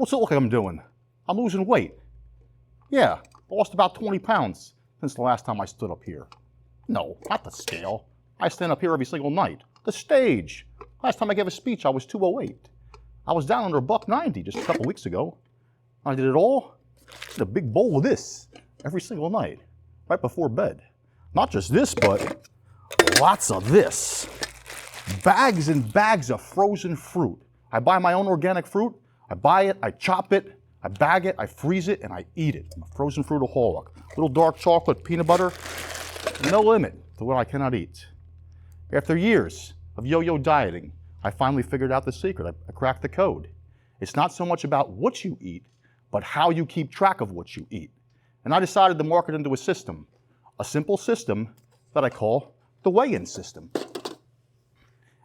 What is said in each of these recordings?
What's it look like I'm doing? I'm losing weight. Yeah, I lost about 20 pounds since the last time I stood up here. No, not the scale. I stand up here every single night. The stage. Last time I gave a speech, I was 208. I was down under $190 just a couple weeks ago. I did it all in a big bowl of this every single night, right before bed. Not just this, but lots of this. Bags and bags of frozen fruit. I buy my own organic fruit. I buy it, I chop it, I bag it, I freeze it, and I eat it. I'm a frozen fruitaholic. Little dark chocolate, peanut butter, no limit to what I cannot eat. After years of yo-yo dieting, I finally figured out the secret. I cracked the code. It's not so much about what you eat, but how you keep track of what you eat. And I decided to market into a system, a simple system that I call the weigh-in system.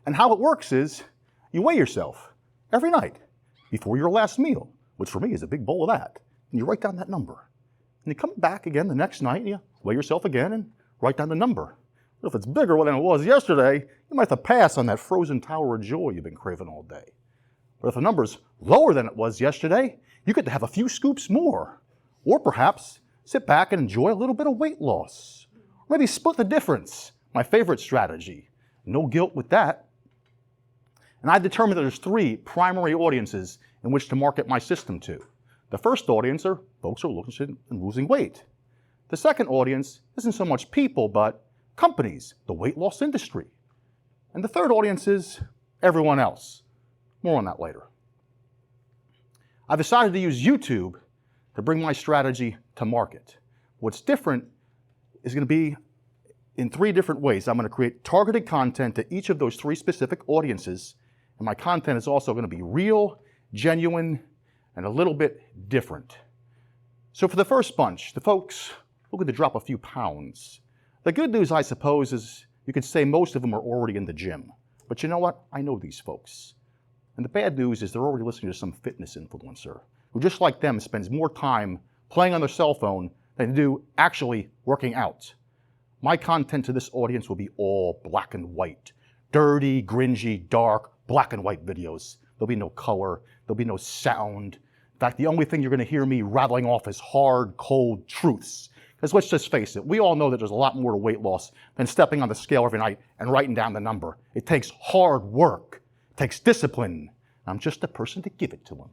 And how it works is you weigh yourself every night before your last meal, which for me is a big bowl of that. And you write down that number. And you come back again the next night and you weigh yourself again and write down the number. But if it's bigger than it was yesterday, you might have to pass on that frozen tower of joy you've been craving all day. But if the number's lower than it was yesterday, you get to have a few scoops more. Or perhaps sit back and enjoy a little bit of weight loss. Or maybe split the difference, my favorite strategy. No guilt with that. And I determined that there's 3 primary audiences in which to market my system to. The first audience are folks who are looking in losing weight. The second audience isn't so much people, but companies, the weight loss industry. And the third audience is everyone else. More on that later. I've decided to use YouTube to bring my strategy to market. What's different is going to be in 3 different ways. I'm going to create targeted content to each of those 3 specific audiences. And my content is also going to be real, genuine, and a little bit different. So for the first bunch, the folks looking to drop a few pounds. The good news, I suppose, is you could say most of them are already in the gym. But you know what? I know these folks. And the bad news is they're already listening to some fitness influencer who, just like them, spends more time playing on their cell phone than they do actually working out. My content to this audience will be all black and white. Dirty, gringy, dark, black and white videos. There'll be no color. There'll be no sound. In fact, the only thing you're going to hear me rattling off is hard, cold truths. Because let's just face it, we all know that there's a lot more to weight loss than stepping on the scale every night and writing down the number. It takes hard work. It takes discipline. I'm just the person to give it to them.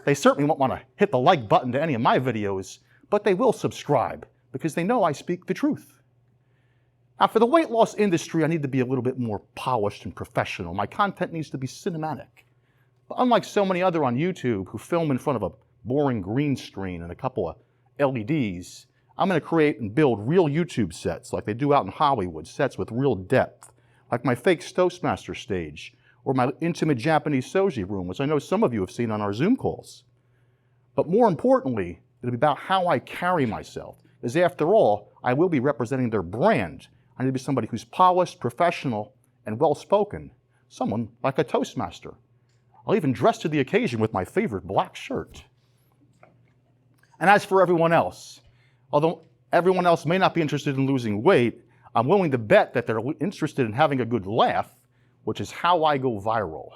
They certainly won't want to hit the like button to any of my videos, but they will subscribe because they know I speak the truth. Now, for the weight loss industry, I need to be a little bit more polished and professional. My content needs to be cinematic. But unlike so many other on YouTube who film in front of a boring green screen and a couple of LEDs, I'm going to create and build real YouTube sets like they do out in Hollywood, sets with real depth, like my fake Toastmasters stage, or my intimate Japanese soji room, which I know some of you have seen on our Zoom calls. But more importantly, it'll be about how I carry myself, because after all, I will be representing their brand. I need to be somebody who's polished, professional, and well-spoken, someone like a Toastmaster. I'll even dress to the occasion with my favorite black shirt. And as for everyone else, although everyone else may not be interested in losing weight, I'm willing to bet that they're interested in having a good laugh, which is how I go viral.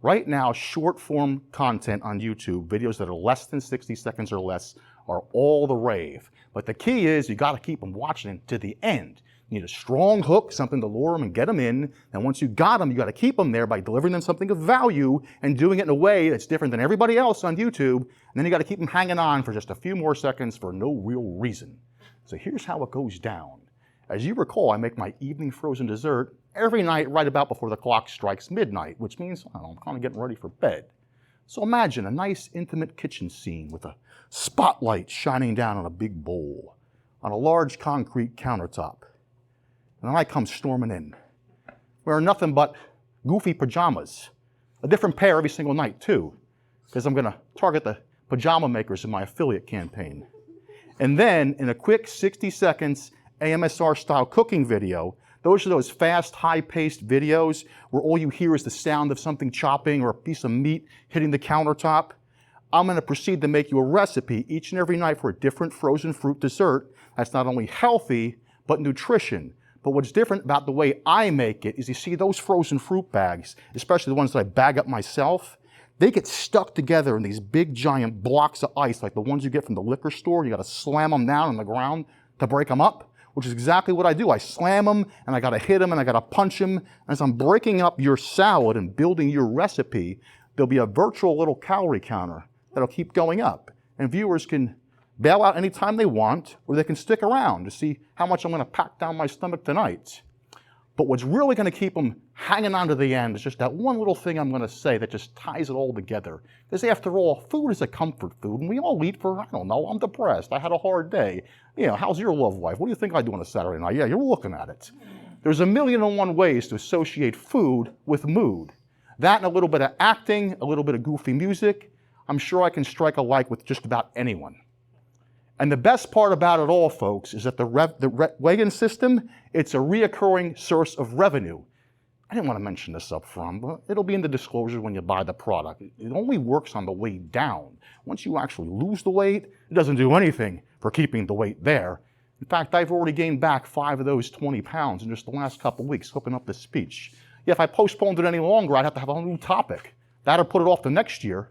Right now, short-form content on YouTube, videos that are less than 60 seconds or less, are all the rave. But the key is you got to keep them watching to the end. You need a strong hook, something to lure them and get them in. And once you got them, you got to keep them there by delivering them something of value and doing it in a way that's different than everybody else on YouTube. And then you got to keep them hanging on for just a few more seconds for no real reason. So here's how it goes down. As you recall, I make my evening frozen dessert every night right about before the clock strikes midnight, which means I'm kind of getting ready for bed. So imagine a nice intimate kitchen scene with a spotlight shining down on a big bowl on a large concrete countertop. And then I come storming in, wearing nothing but goofy pajamas, a different pair every single night too, because I'm going to target the pajama makers in my affiliate campaign. And then in a quick 60 seconds AMSR style cooking video, those are those fast, high-paced videos where all you hear is the sound of something chopping or a piece of meat hitting the countertop. I'm going to proceed to make you a recipe each and every night for a different frozen fruit dessert that's not only healthy, but nutrition. But what's different about the way I make it is you see those frozen fruit bags, especially the ones that I bag up myself, they get stuck together in these big giant blocks of ice like the ones you get from the liquor store. You got to slam them down on the ground to break them up, which is exactly what I do. I slam them and I got to hit them and I got to punch them. As I'm breaking up your salad and building your recipe, there'll be a virtual little calorie counter that'll keep going up. And viewers can bail out anytime they want, or they can stick around to see how much I'm going to pack down my stomach tonight. But what's really going to keep them hanging on to the end is just that one little thing I'm going to say that just ties it all together. Because after all, food is a comfort food, and we all eat for, I don't know, I'm depressed, I had a hard day. You know, how's your love life? What do you think I do on a Saturday night? Yeah, you're looking at it. There's 1,000,001 ways to associate food with mood. That and a little bit of acting, a little bit of goofy music. I'm sure I can strike a like with just about anyone. And the best part about it all, folks, is that the weigh-in system, it's a reoccurring source of revenue. I didn't want to mention this up front, but it'll be in the disclosures when you buy the product. It only works on the way down. Once you actually lose the weight, it doesn't do anything for keeping the weight there. In fact, I've already gained back 5 of those 20 pounds in just the last couple of weeks, hooking up this speech. Yeah, if I postponed it any longer, I'd have to have a new topic. That'll put it off to next year.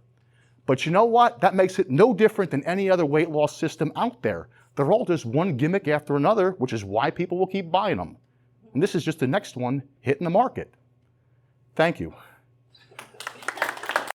But you know what? That makes it no different than any other weight loss system out there. They're all just one gimmick after another, which is why people will keep buying them. And this is just the next one hitting the market. Thank you.